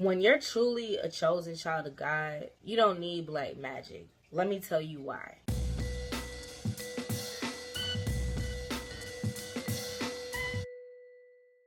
When you're truly a chosen child of God, you don't need black magic. Let me tell you why.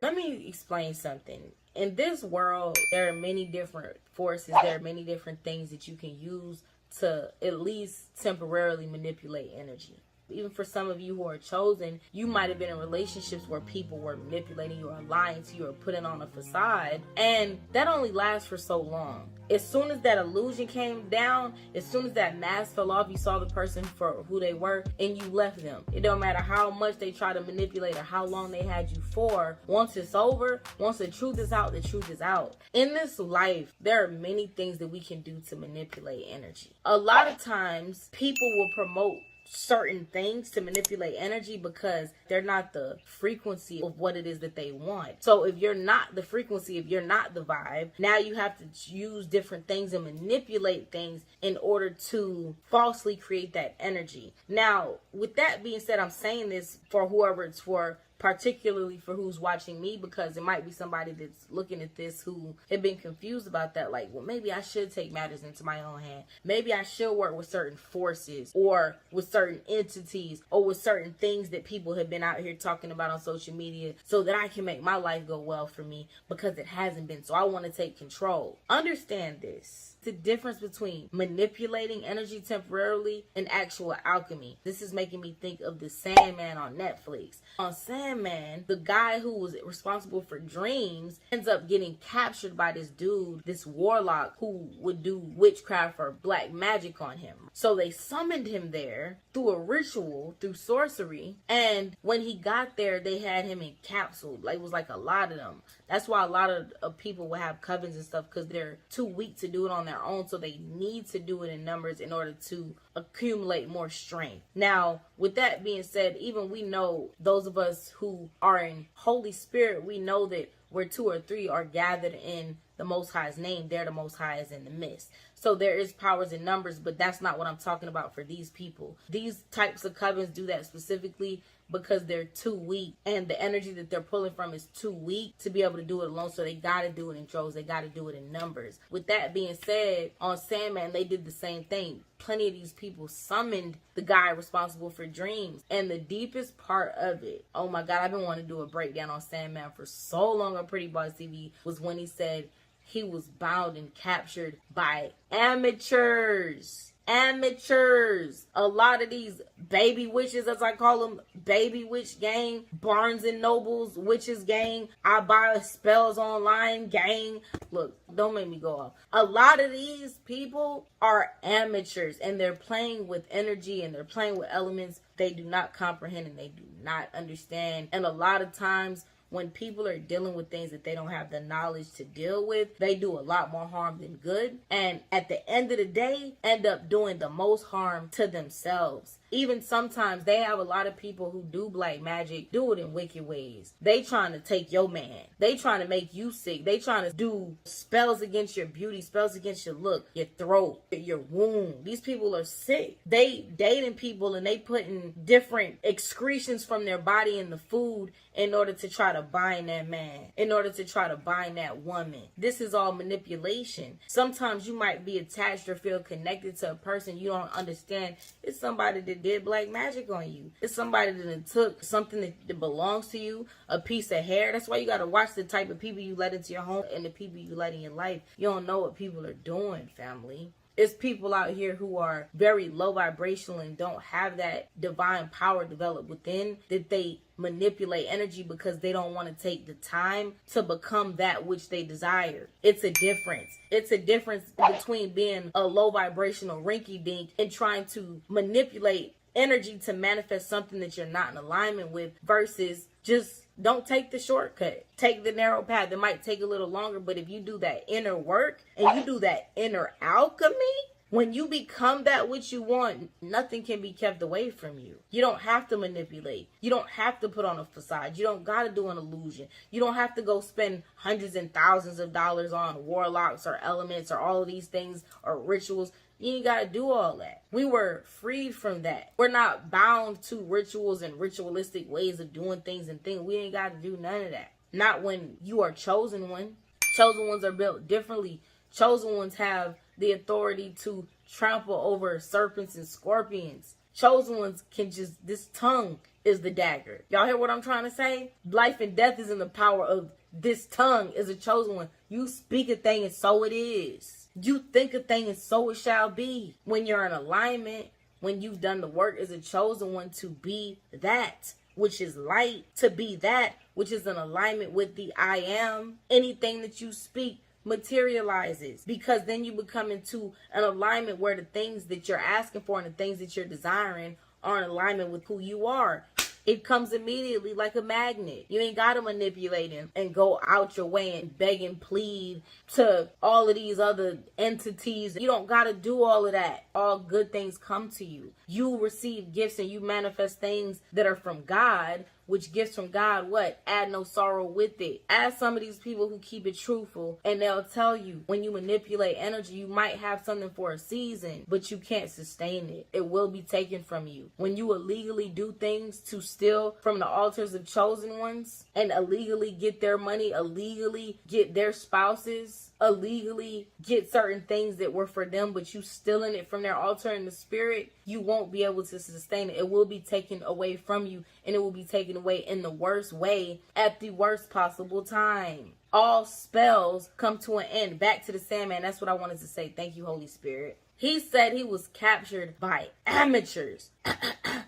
Let me explain something. In this world, there are many different forces, there are many different things that you can use to at least temporarily manipulate energy. Even for some of you who are chosen, you might have been in relationships where people were manipulating you or lying to you or putting on a facade, and that only lasts for so long. As soon as that illusion came down, as soon as that mask fell off, you saw the person for who they were and you left them. It don't matter how much they try to manipulate or how long they had you for. Once it's over, once the truth is out, the truth is out. In this life, there are many things that we can do to manipulate energy. A lot of times, people will promote certain things to manipulate energy because they're not the frequency of what it is that they want. So if you're not the frequency, if you're not the vibe, now you have to use different things and manipulate things in order to falsely create that energy. Now, with that being said, I'm saying this for whoever it's for, particularly for who's watching me, because it might be somebody that's looking at this who have been confused about that. Like, well, maybe I should take matters into my own hand. Maybe I should work with certain forces or with certain entities or with certain things that people have been out here talking about on social media so that I can make my life go well for me, because it hasn't been. So I want to take control. Understand this. The difference between manipulating energy temporarily and actual alchemy. This is making me think of the Sandman on Netflix. On Sandman, the guy who was responsible for dreams ends up getting captured by this dude, this warlock who would do witchcraft or black magic on him. So they summoned him there through a ritual, through sorcery, and when he got there, they had him encapsulated. Like, it was like a lot of them. That's why a lot of people will have covens and stuff, because they're too weak to do it on their own, so they need to do it in numbers in order to accumulate more strength. Now, with that being said, even we know, those of us who are in Holy Spirit, we know that where two or three are gathered in the Most High's name, there the Most High is in the midst. So there is powers in numbers, but that's not what I'm talking about for these people. These types of covens do that specifically because they're too weak, and the energy that they're pulling from is too weak to be able to do it alone. So they got to do it in droves. They got to do it in numbers. With that being said, on Sandman, they did the same thing. Plenty of these people summoned the guy responsible for dreams. And the deepest part of it, oh my God, I've been wanting to do a breakdown on Sandman for so long on Pretty Boss TV, was when he said he was bound and captured by amateurs. Amateurs. A lot of these baby witches, as I call them, baby witch gang, Barnes and Nobles witches gang, I buy spells online gang. Look, don't make me go off. A lot of these people are amateurs, and they're playing with energy and they're playing with elements they do not comprehend and they do not understand. And a lot of times, when people are dealing with things that they don't have the knowledge to deal with, they do a lot more harm than good. And at the end of the day, end up doing the most harm to themselves. Even sometimes they have a lot of people who do black magic, do it in wicked ways. They trying to take your man. They trying to make you sick. They trying to do spells against your beauty, spells against your look, your throat, your womb. These people are sick. They dating people and they putting different excretions from their body in the food in order to try to bind that man, in order to try to bind that woman. This is all manipulation. Sometimes you might be attached or feel connected to a person you don't understand. It's somebody that did black magic on you. It's somebody that took something that belongs to you, a piece of hair. That's why you got to watch the type of people you let into your home and the people you let in your life. You don't know what people are doing, family. It's people out here who are very low vibrational and don't have that divine power developed within, that they manipulate energy because they don't want to take the time to become that which they desire. It's a difference. It's a difference between being a low vibrational rinky dink and trying to manipulate energy to manifest something that you're not in alignment with, versus just don't take the shortcut. Take the narrow path. It might take a little longer, but if you do that inner work and you do that inner alchemy, when you become that which you want, nothing can be kept away from you. You don't have to manipulate. You don't have to put on a facade. You don't got to do an illusion. You don't have to go spend hundreds and thousands of dollars on warlocks or elements or all of these things or rituals. You ain't got to do all that. We were freed from that. We're not bound to rituals and ritualistic ways of doing things and things. We ain't got to do none of that. Not when you are chosen one. Chosen ones are built differently. Chosen ones have the authority to trample over serpents and scorpions. Chosen ones can just, this tongue is the dagger. Y'all hear what I'm trying to say? Life and death is in the power of this tongue. Is a chosen one. You speak a thing and so it is. You think a thing and so it shall be. When you're in alignment, when you've done the work as a chosen one to be that which is light, to be that which is in alignment with the I am, anything that you speak materializes, because then you become into an alignment where the things that you're asking for and the things that you're desiring are in alignment with who you are. It comes immediately like a magnet. You ain't got to manipulate him and go out your way and beg and plead to all of these other entities. You don't got to do all of that. All good things come to you. You receive gifts and you manifest things that are from God, which gifts from God, what? Add no sorrow with it. Ask some of these people who keep it truthful, and they'll tell you when you manipulate energy, you might have something for a season, but you can't sustain it. It will be taken from you. When you illegally do things to steal from the altars of chosen ones and illegally get their money, illegally get their spouses, illegally get certain things that were for them, but you stealing it from their altar in the spirit, you won't be able to sustain it. It will be taken away from you, and it will be taken away in the worst way at the worst possible time. All spells come to an end. Back to the Sandman. That's what I wanted to say. Thank you, Holy Spirit. He said he was captured by amateurs.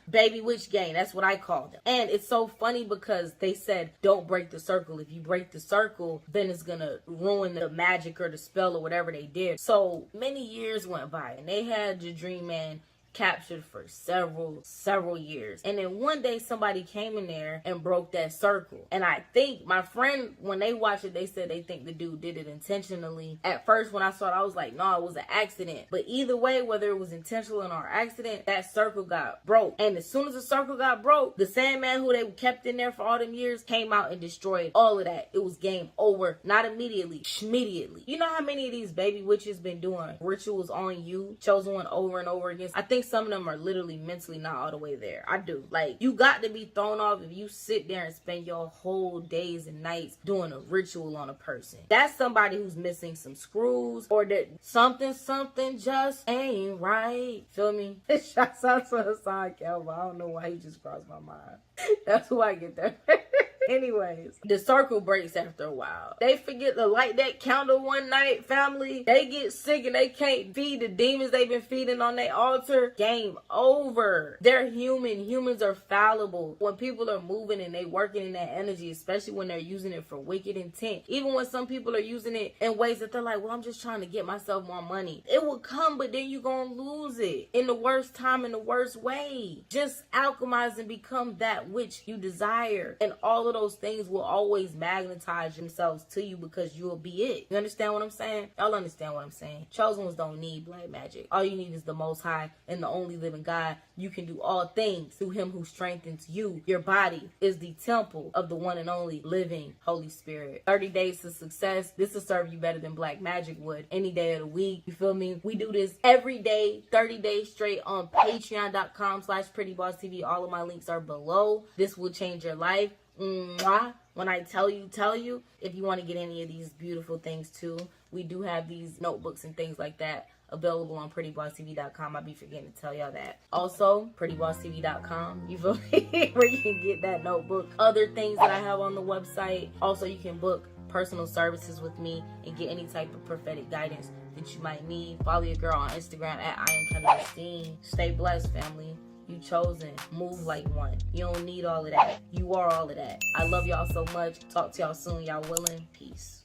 Baby witch gang, that's what I call them. And it's so funny because they said don't break the circle. If you break the circle, then it's gonna ruin the magic or the spell or whatever they did. So many years went by and they had the Dream Man captured for several years. And then one day somebody came in there and broke that circle. And I think my friend, when they watched it, they said they think the dude did it intentionally. At first when I saw it, I was like, no, it was an accident. But either way, whether it was intentional or accident, that circle got broke. And as soon as the circle got broke, the Sandman who they kept in there for all them years came out and destroyed all of that. It was game over. Not immediately, immediately. You know how many of these baby witches been doing rituals on you, chosen one over and over again? I think some of them are literally mentally not all the way there. I do. Like, you got to be thrown off if you sit there and spend your whole days and nights doing a ritual on a person. That's somebody who's missing some screws, or that something just ain't right. Feel me? Shouts out to Hassan Calva. I don't know why he just crossed my mind. That's who I get that. Anyways, the circle breaks after a while. They forget to light that candle one night, family. They get sick and they can't feed the demons they've been feeding on their altar. Game over. They're human. Humans are fallible. When people are moving and they working in that energy, especially when they're using it for wicked intent, even when some people are using it in ways that they're like, well, I'm just trying to get myself more money. It will come, but then you're going to lose it in the worst time, in the worst way. Just alchemize and become that which you desire, and all of those things will always magnetize themselves to you because you'll be it. You understand what I'm saying? Y'all understand what I'm saying? Chosen ones don't need black magic. All you need is the Most High and the only living God. You can do all things through him who strengthens you. Your body is the temple of the one and only living Holy Spirit. 30 days to success. This will serve you better than black magic would any day of the week. You feel me? We do this every day, 30 days straight on patreon.com/prettybosstv. All of my links are below. This will change your life. Mwah. When I tell you. If you want to get any of these beautiful things too, we do have these notebooks and things like that available on prettybosstv.com. I'll be forgetting to tell y'all that. Also, prettybosstv.com, you feel me? Where you can get that notebook. Other things that I have on the website. Also, you can book personal services with me and get any type of prophetic guidance that you might need. Follow your girl on Instagram at @IamKendaSteen. Stay blessed, family. You chosen. Move like one. You don't need all of that. You are all of that. I love y'all so much. Talk to y'all soon. Y'all willing? Peace.